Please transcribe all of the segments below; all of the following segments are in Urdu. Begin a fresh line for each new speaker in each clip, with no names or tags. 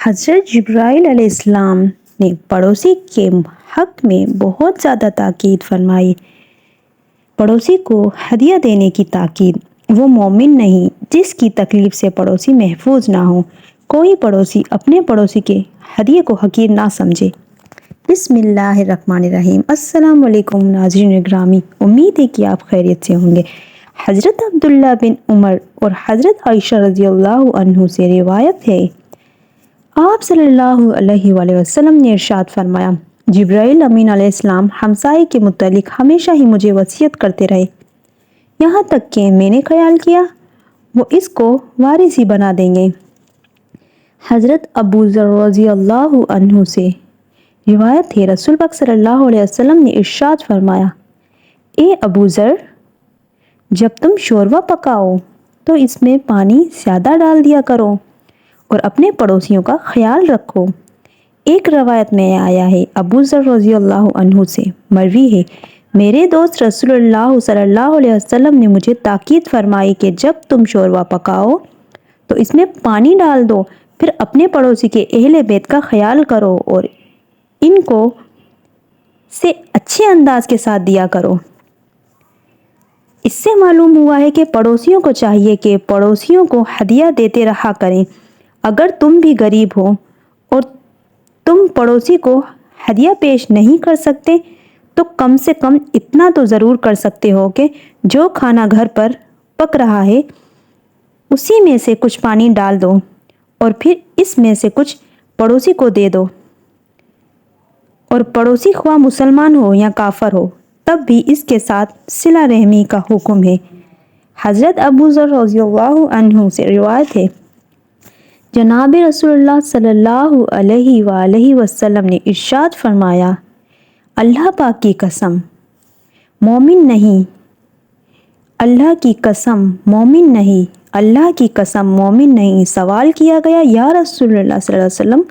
حضرت جبرائیل علیہ السلام نے پڑوسی کے حق میں بہت زیادہ تاکید فرمائی۔ پڑوسی کو ہدیہ دینے کی تاکید۔ وہ مومن نہیں جس کی تکلیف سے پڑوسی محفوظ نہ ہو۔ کوئی پڑوسی اپنے پڑوسی کے ہدیے کو حقیر نہ سمجھے۔ بسم اللہ الرحمن الرحیم۔ السلام علیکم ناظرین گرامی، امید ہے کہ آپ خیریت سے ہوں گے۔ حضرت عبداللہ بن عمر اور حضرت عائشہ رضی اللہ عنہ سے روایت ہے، آپ صلی اللہ علیہ وآلہ وسلم نے ارشاد فرمایا، جبرائیل امین علیہ السلام ہمسائے کے متعلق ہمیشہ ہی مجھے وصیت کرتے رہے، یہاں تک کہ میں نے خیال کیا وہ اس کو وارث ہی بنا دیں گے۔ حضرت ابو ذر رضی اللہ عنہ سے روایت ہے، رسول پاک صلی اللہ علیہ وسلم نے ارشاد فرمایا، اے ابو ذر، جب تم شوربہ پکاؤ تو اس میں پانی زیادہ ڈال دیا کرو اور اپنے پڑوسیوں کا خیال رکھو۔ ایک روایت میں آیا ہے، ابو ذر رضی اللہ عنہ سے مروی ہے، میرے دوست رسول اللہ صلی اللہ علیہ وسلم نے مجھے تاکید فرمائی کہ جب تم شوربہ پکاؤ تو اس میں پانی ڈال دو، پھر اپنے پڑوسی کے اہل بیت کا خیال کرو اور ان کو سے اچھے انداز کے ساتھ دیا کرو۔ اس سے معلوم ہوا ہے کہ پڑوسیوں کو چاہیے کہ پڑوسیوں کو ہدیہ دیتے رہا کریں۔ اگر تم بھی غریب ہو اور تم پڑوسی کو ہدیہ پیش نہیں کر سکتے تو کم سے کم اتنا تو ضرور کر سکتے ہو کہ جو کھانا گھر پر پک رہا ہے اسی میں سے کچھ پانی ڈال دو اور پھر اس میں سے کچھ پڑوسی کو دے دو، اور پڑوسی خواہ مسلمان ہو یا کافر ہو تب بھی اس کے ساتھ صلہ رحمی کا حکم ہے۔ حضرت ابو ذر رضی اللہ عنہ سے روایت ہے، جناب رسول اللہ صلی اللہ علیہ وآلہ وسلم نے ارشاد فرمایا، اللہ پاک کی قسم مومن نہیں، اللہ کی قسم مومن نہیں، اللہ کی قسم مومن نہیں۔ سوال کیا گیا، یا رسول اللہ صلی اللہ علیہ وسلم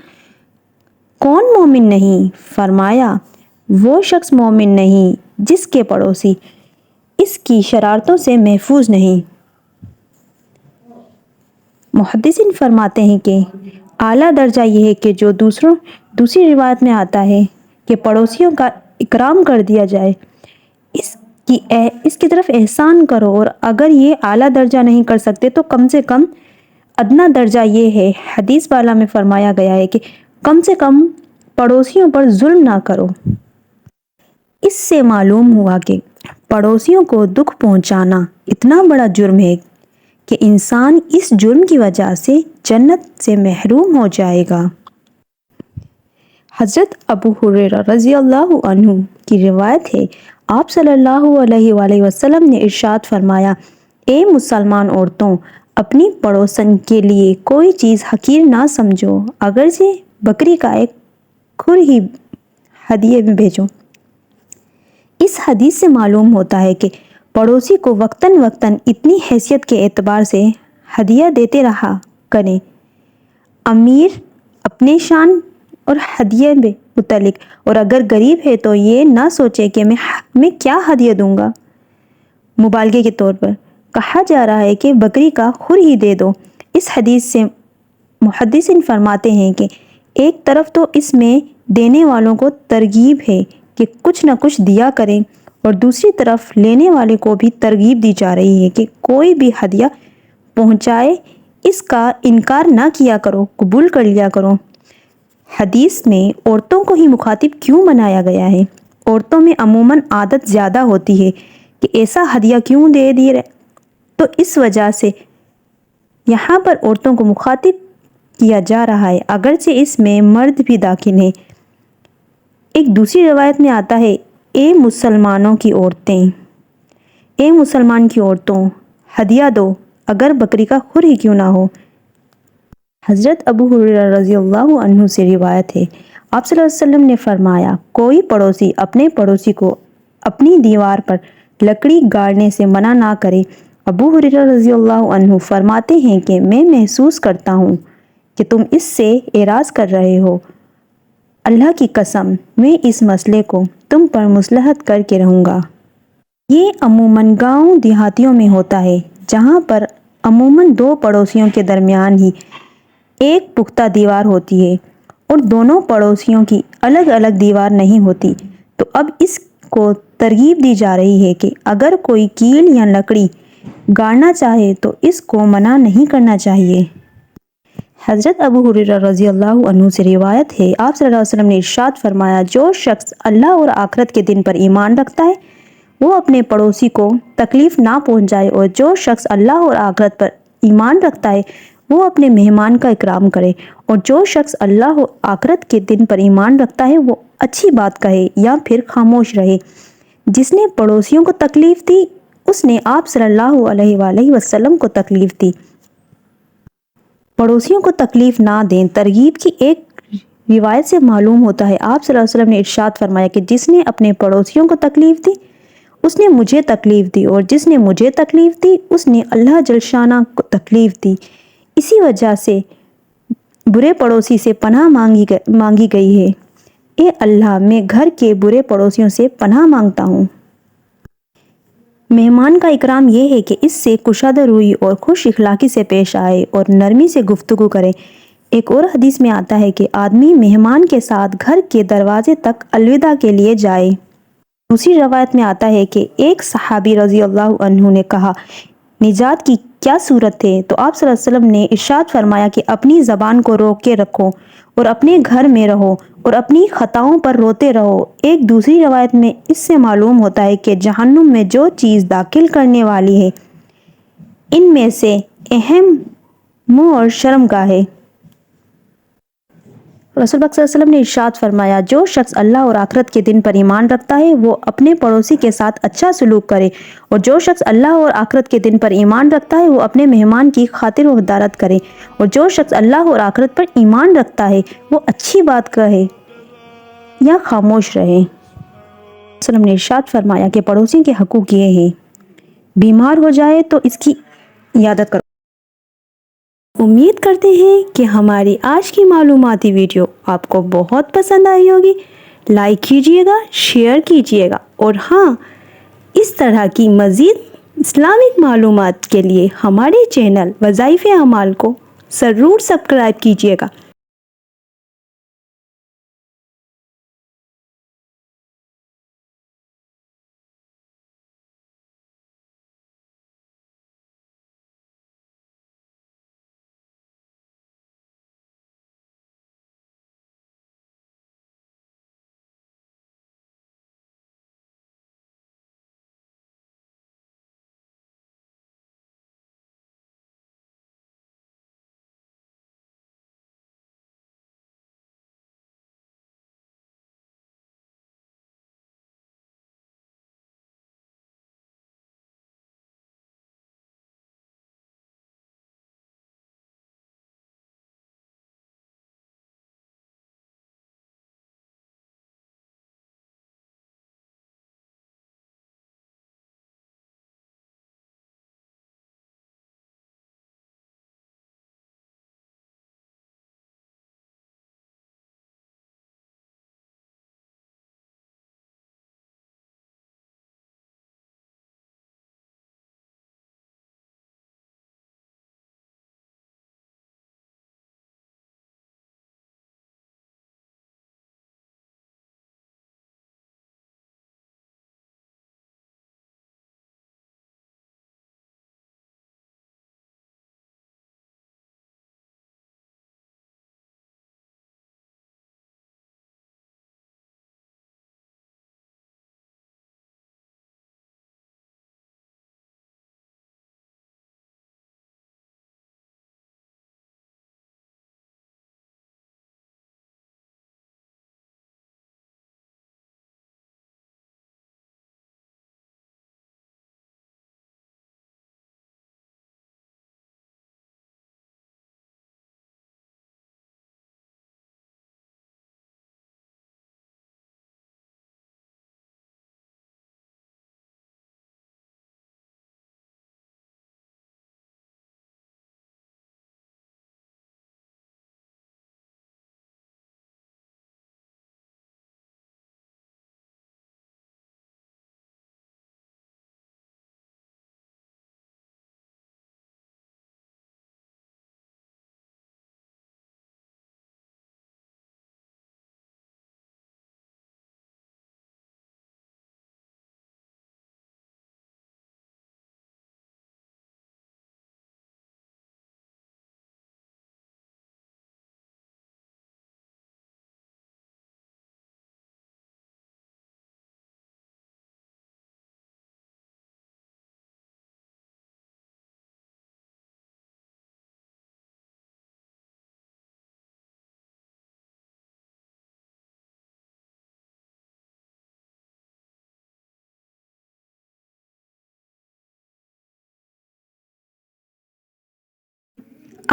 کون مومن نہیں؟ فرمایا، وہ شخص مومن نہیں جس کے پڑوسی اس کی شرارتوں سے محفوظ نہیں۔ محدثین فرماتے ہیں کہ اعلیٰ درجہ یہ ہے کہ جو دوسری روایت میں آتا ہے کہ پڑوسیوں کا اکرام کر دیا جائے، اس کی طرف احسان کرو، اور اگر یہ اعلیٰ درجہ نہیں کر سکتے تو کم سے کم ادنیٰ درجہ یہ ہے، حدیث والا میں فرمایا گیا ہے کہ کم سے کم پڑوسیوں پر ظلم نہ کرو۔ اس سے معلوم ہوا کہ پڑوسیوں کو دکھ پہنچانا اتنا بڑا جرم ہے کہ انسان اس جرم کی وجہ سے جنت سے محروم ہو جائے گا۔ حضرت ابو ہریرہ رضی اللہ عنہ کی روایت ہے، آپ صلی اللہ علیہ وآلہ وسلم نے ارشاد فرمایا، اے مسلمان عورتوں، اپنی پڑوسن کے لیے کوئی چیز حقیر نہ سمجھو، اگرچہ بکری کا ایک کھر ہی ہدیے میں بھیجو۔ اس حدیث سے معلوم ہوتا ہے کہ پڑوسی کو وقتاً وقتاً اتنی حیثیت کے اعتبار سے ہدیہ دیتے رہا کریں۔ امیر اپنے شان اور ہدیے میں متعلق، اور اگر غریب ہے تو یہ نہ سوچے کہ میں کیا ہدیہ دوں گا۔ مبالغے کے طور پر کہا جا رہا ہے کہ بکری کا کھر ہی دے دو۔ اس حدیث سے محدثین فرماتے ہیں کہ ایک طرف تو اس میں دینے والوں کو ترغیب ہے کہ کچھ نہ کچھ دیا کریں، اور دوسری طرف لینے والے کو بھی ترغیب دی جا رہی ہے کہ کوئی بھی ہدیہ پہنچائے اس کا انکار نہ کیا کرو، قبول کر لیا کرو۔ حدیث میں عورتوں کو ہی مخاطب کیوں بنایا گیا ہے؟ عورتوں میں عموماً عادت زیادہ ہوتی ہے کہ ایسا ہدیہ کیوں دے دیے، تو اس وجہ سے یہاں پر عورتوں کو مخاطب کیا جا رہا ہے، اگرچہ اس میں مرد بھی داخل ہیں۔ ایک دوسری روایت میں آتا ہے، اے مسلمانوں کی عورتیں، اے مسلمان کی عورتوں، ہدیہ دو، اگر بکری کا کھر ہی کیوں نہ ہو۔ حضرت ابو ہریرہ رضی اللہ عنہ سے روایت ہے، آپ صلی اللہ علیہ وسلم نے فرمایا، کوئی پڑوسی اپنے پڑوسی کو اپنی دیوار پر لکڑی گاڑنے سے منع نہ کرے۔ ابو ہریرہ رضی اللہ عنہ فرماتے ہیں کہ میں محسوس کرتا ہوں کہ تم اس سے اعراض کر رہے ہو، اللہ کی قسم میں اس مسئلے کو تم پر مصلحت کر کے رہوں گا۔ یہ عموماً گاؤں دیہاتوں میں ہوتا ہے، جہاں پر عموماً دو پڑوسیوں کے درمیان ہی ایک پختہ دیوار ہوتی ہے اور دونوں پڑوسیوں کی الگ الگ دیوار نہیں ہوتی۔ تو اب اس کو ترغیب دی جا رہی ہے کہ اگر کوئی کیل یا لکڑی گاڑنا چاہے تو اس کو منع نہیں کرنا چاہیے۔ حضرت ابو ہریرہ رضی اللہ عنہ سے روایت ہے، آپ صلی اللہ علیہ وسلم نے ارشاد فرمایا، جو شخص اللہ اور آخرت کے دن پر ایمان رکھتا ہے وہ اپنے پڑوسی کو تکلیف نہ پہنچائے، اور جو شخص اللہ اور آخرت پر ایمان رکھتا ہے وہ اپنے مہمان کا اکرام کرے، اور جو شخص اللہ اور آخرت کے دن پر ایمان رکھتا ہے وہ اچھی بات کہے یا پھر خاموش رہے۔ جس نے پڑوسیوں کو تکلیف دی اس نے آپ صلی اللہ علیہ وآلہ وسلم کو تکلیف دی۔ پڑوسیوں کو تکلیف نہ دیں۔ ترغیب کی ایک روایت سے معلوم ہوتا ہے، آپ صلی اللہ علیہ وسلم نے ارشاد فرمایا کہ جس نے اپنے پڑوسیوں کو تکلیف دی اس نے مجھے تکلیف دی، اور جس نے مجھے تکلیف دی اس نے اللہ جل شانہ کو تکلیف دی۔ اسی وجہ سے برے پڑوسی سے پناہ مانگی گئی ہے۔ اے اللہ، میں گھر کے برے پڑوسیوں سے پناہ مانگتا ہوں۔ مہمان کا اکرام یہ ہے کہ اس سے کشادہ روئی اور خوش اخلاقی سے پیش آئے اور نرمی سے گفتگو کرے۔ ایک اور حدیث میں آتا ہے کہ آدمی مہمان کے ساتھ گھر کے دروازے تک الوداع کے لیے جائے۔ دوسری روایت میں آتا ہے کہ ایک صحابی رضی اللہ عنہ نے کہا، نجات کی کیا صورت ہے؟ تو آپ صلی اللہ علیہ وسلم نے ارشاد فرمایا کہ اپنی زبان کو روک کے رکھو اور اپنے گھر میں رہو اور اپنی خطاؤں پر روتے رہو۔ ایک دوسری روایت میں اس سے معلوم ہوتا ہے کہ جہنم میں جو چیز داخل کرنے والی ہے ان میں سے اہم منہ اور شرمگاہ ہے۔ رسول پاک صلی اللہ علیہ وسلم نے ارشاد فرمایا، جو شخص اللہ اور آخرت کے دن پر ایمان رکھتا ہے وہ اپنے پڑوسی کے ساتھ اچھا سلوک کرے، اور جو شخص اللہ اور آخرت کے دن پر ایمان رکھتا ہے وہ اپنے مہمان کی خاطر وحدارت کرے، اور جو شخص اللہ اور آخرت پر ایمان رکھتا ہے وہ اچھی بات کہے یا خاموش رہے۔ رسول وسلم نے ارشاد فرمایا کہ پڑوسی کے حقوق یہ ہیں، بیمار ہو جائے تو اس کی عیادت کرو۔ امید کرتے ہیں کہ ہماری آج کی معلوماتی ویڈیو آپ کو بہت پسند آئی ہوگی۔ لائک کیجئے گا، شیئر کیجئے گا، اور ہاں، اس طرح کی مزید اسلامک معلومات کے لیے ہمارے چینل وظائف اعمال کو ضرور سبسکرائب کیجئے گا۔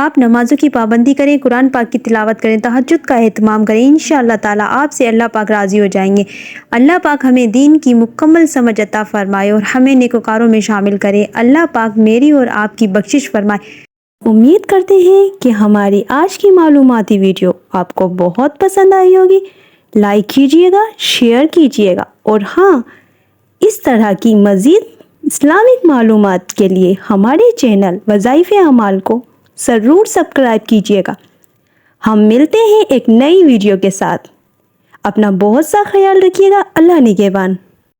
آپ نمازوں کی پابندی کریں، قرآن پاک کی تلاوت کریں، تہجد کا اہتمام کریں، انشاءاللہ تعالیٰ آپ سے اللہ پاک راضی ہو جائیں گے۔ اللہ پاک ہمیں دین کی مکمل سمجھ عطا فرمائے اور ہمیں نیکوکاروں میں شامل کرے۔ اللہ پاک میری اور آپ کی بخشش فرمائے۔ امید کرتے ہیں کہ ہماری آج کی معلوماتی ویڈیو آپ کو بہت پسند آئی ہوگی۔ لائک کیجئے گا، شیئر کیجئے گا، اور ہاں، اس طرح کی مزید اسلامک معلومات کے لیے ہمارے چینل وظائف اعمال کو ضرور سبسکرائب کیجئے گا۔ ہم ملتے ہیں ایک نئی ویڈیو کے ساتھ۔ اپنا بہت سا خیال رکھیے گا۔ اللہ نگہبان۔